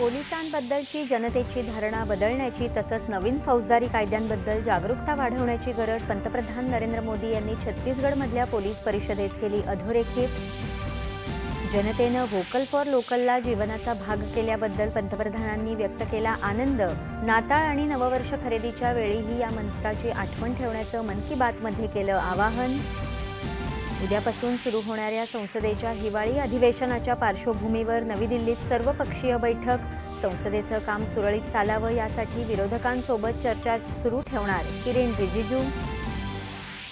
पोलिसांबद्दलची जनतेची धारणा बदलण्याची तसंच नवीन फौजदारी कायद्यांबद्दल जागरूकता वाढवण्याची गरज पंतप्रधान नरेंद्र मोदी यांनी छत्तीसगडमधल्या पोलीस परिषदेत केली अधोरेखित। जनतेनं व्होकल फॉर लोकलला जीवनाचा भाग केल्याबद्दल पंतप्रधानांनी व्यक्त केला आनंद। नाताळ आणि नववर्ष खरेदीच्या वेळीही या मंत्राची आठवण ठेवण्याचं मन की बातमध्ये केलं आवाहन। उद्यापासून सुरू होणाऱ्या संसदेच्या हिवाळी अधिवेशनाच्या पार्श्वभूमीवर नवी दिल्लीत सर्वपक्षीय बैठक। संसदेचं काम सुरळीत चालावं यासाठी विरोधकांसोबत चर्चा सुरू ठेवणार किरेन रिजिजू।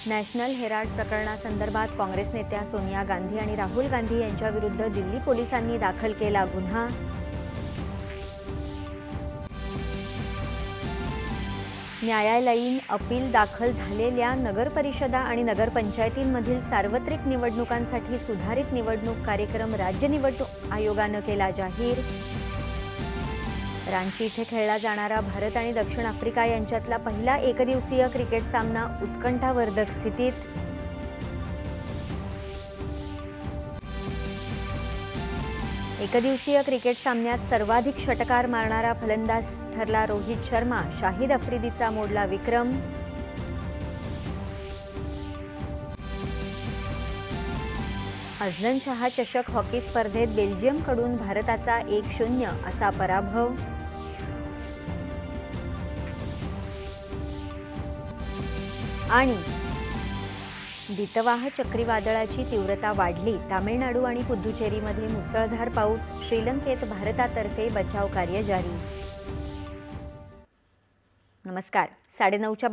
नॅशनल हेराल्ड प्रकरणासंदर्भात काँग्रेस नेत्या सोनिया गांधी आणि राहुल गांधी यांच्याविरुद्ध दिल्ली पोलिसांनी दाखल केला गुन्हा। न्यायालयीन अपील दाखल झालेल्या नगरपरिषदा आणि नगरपंचायतींमधील सार्वत्रिक निवडणुकांसाठी सुधारित निवडणूक कार्यक्रम राज्य निवडणूक आयोगानं केला जाहीर। रांची इथे खेळला जाणारा भारत आणि दक्षिण आफ्रिका यांच्यातला पहिला एकदिवसीय क्रिकेट सामना उत्कंठावर्धक स्थितीत। एकदिवसीय क्रिकेट सामन्यात सर्वाधिक षटकार मारणारा फलंदाज ठरला रोहित शर्मा। शाहिद आफ्रिदीचा मोडला विक्रम। अझलन-शाह चषक हॉकी स्पर्धेत बेल्जियमकडून भारताचा 1-0 असा पराभव। आणि दितवाह चक्रीवादळाची तीव्रता वाढली। तामिळनाडू आणि पुद्दुचेरीमध्ये मुसळधार पाऊस। श्रीलंकेत भारतातर्फे बचाव कार्य जारी। नमस्कार, 9:30च्या